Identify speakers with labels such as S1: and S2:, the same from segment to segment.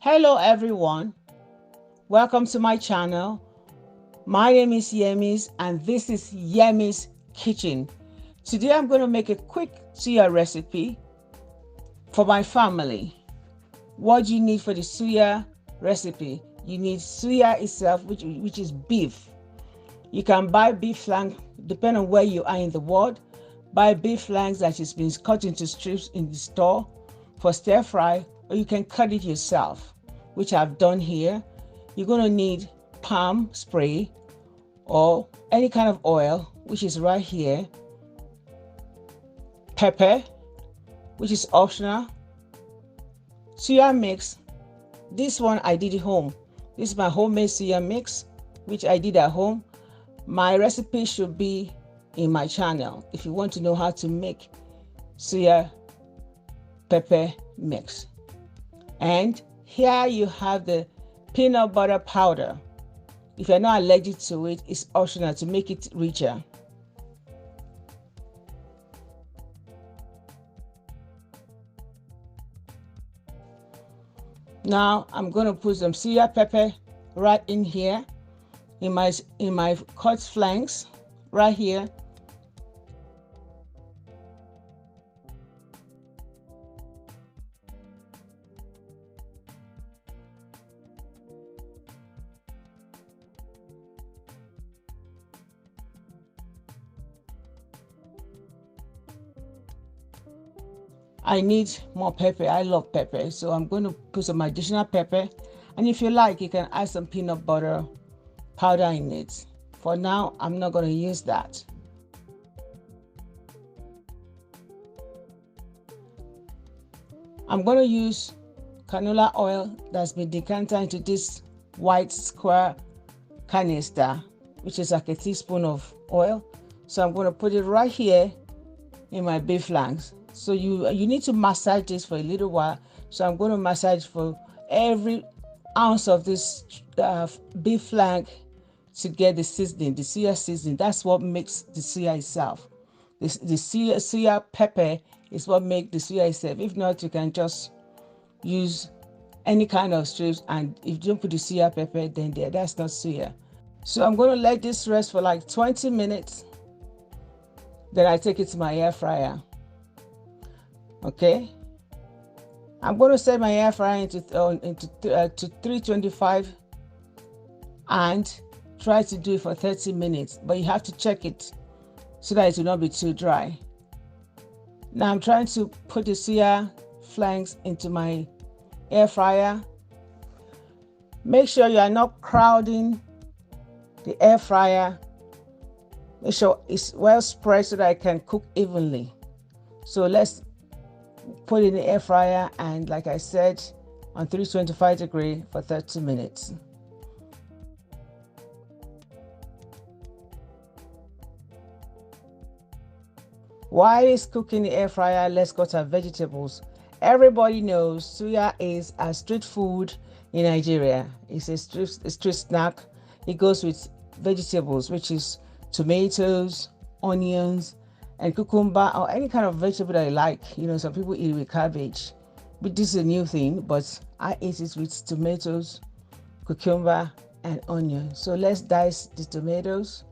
S1: Hello everyone, welcome to my channel. My name is Yemiz and this is Yemiz Kitchen. Today I'm going to make a quick suya recipe for my family. What do you need for the suya recipe? You need suya itself, which is beef. You can buy beef flank depending on where you are in the world. Buy beef flanks that has been cut into strips in the store for stir fry, or you can cut it yourself, which I've done here. You're going to need palm spray or any kind of oil, which is right here. Pepper, which is optional. Suya mix. This one I did at home. This is my homemade suya mix, which I did at home. My recipe should be in my channel if you want to know how to make suya pepper mix. And here you have the peanut butter powder. If you're not allergic to it, it's optional to make it richer. Now I'm going to put some suya pepper right in here in my cut flanks right here. I need more pepper. I love pepper, so I'm going to put some additional pepper, and if you like you can add some peanut butter powder in it. For now I'm not going to use that. I'm going to use canola oil that's been decanted into this white square canister, which is like a teaspoon of oil. So I'm going to put it right here in my beef flanks. So you need to massage this for a little while. So I'm going to massage for every ounce of this beef flank to get the seasoning, the suya seasoning. That's what makes the suya itself. The suya pepper is what makes the suya itself. If not, you can just use any kind of strips, and if you don't put the suya pepper, then that's not suya. So I'm going to let this rest for like 20 minutes. Then I take it to my air fryer. Okay, I'm going to set my air fryer to 325 and try to do it for 30 minutes, but you have to check it so that it will not be too dry. Now I'm trying to put the suya flanks into my air fryer. Make sure you are not crowding the air fryer. Make sure it's well spread so that it can cook evenly. So let's put it in the air fryer, and like I said, on 325 degrees for 30 minutes. While it's cooking in the air fryer, let's go to our vegetables. Everybody knows suya is a street food in Nigeria. It's a street snack. It goes with vegetables, which is tomatoes, onions, and cucumber, or any kind of vegetable that I like. You know, some people eat it with cabbage, but this is a new thing, but I eat it with tomatoes, cucumber, and onion. So let's dice the tomatoes.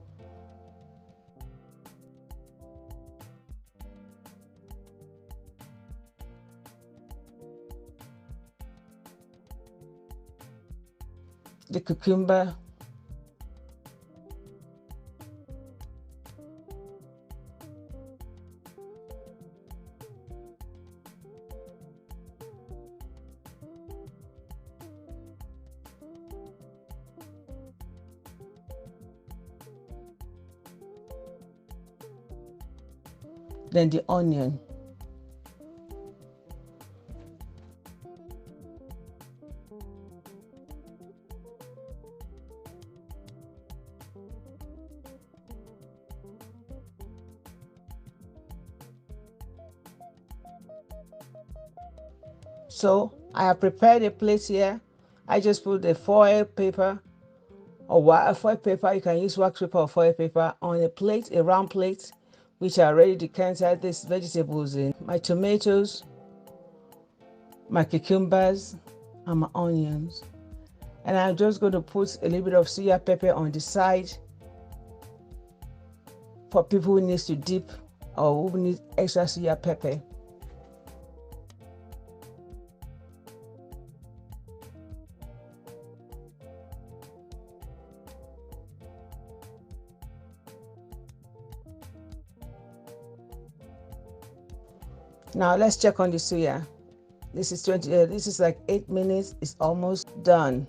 S1: The cucumber. Then the onion. So I have prepared a plate here. I just put the foil paper or foil paper. You can use wax paper or foil paper on a plate, a round plate, which I already decanted these vegetables in. My tomatoes, my cucumbers, and my onions. And I'm just going to put a little bit of suya pepper on the side for people who needs to dip or who need extra suya pepper. Now let's check on the suya. This is this is like 8 minutes. It's almost done.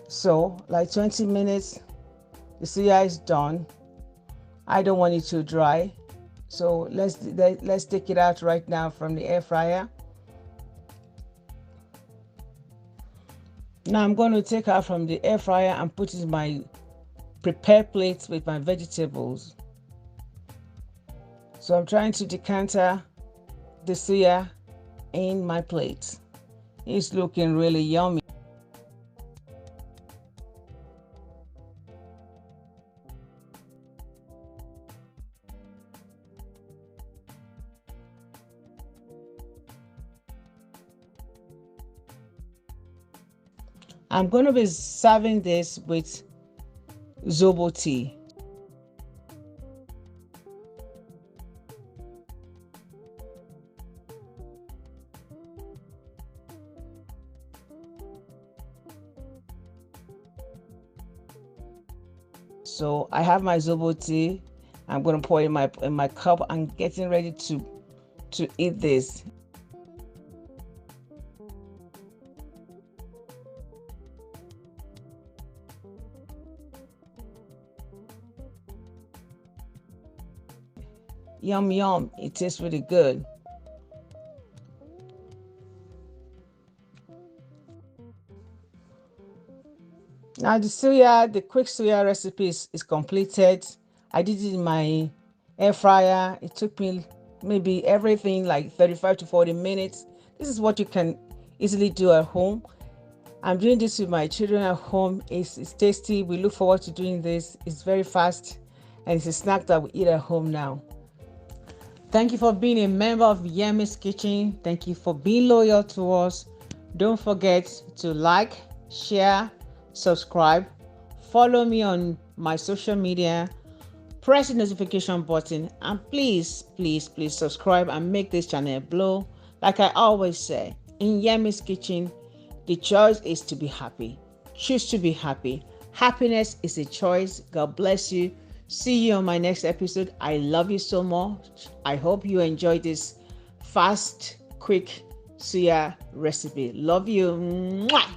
S1: So like 20 minutes, the suya is done. I don't want it to dry, so let's take it out right now from the air fryer. Now I'm going to take out from the air fryer and put it in my prepared plate with my vegetables. So I'm trying to decanter the suya in my plate. It's looking really yummy. I'm going to be serving this with zobo tea. So I have my zobo tea. I'm going to pour it in my cup and getting ready to eat this. Yum yum, it tastes really good. Now the quick suya recipe is completed. I did it in my air fryer. It took me maybe everything like 35 to 40 minutes. This is what you can easily do at home. I'm doing this with my children at home. It's tasty. We look forward to doing this. It's very fast and it's a snack that we eat at home now. Thank you for being a member of Yemizkitchen. Thank you for being loyal to us. Don't forget to like, share, subscribe, follow me on my social media, press the notification button, and please subscribe and make this channel blow. Like I always say, in Yemizkitchen, the choice is to be happy. Choose to be happy. Happiness is a choice. God bless you. See you on my next episode. I love you so much. I hope you enjoyed this fast, quick suya recipe. Love you. Mwah!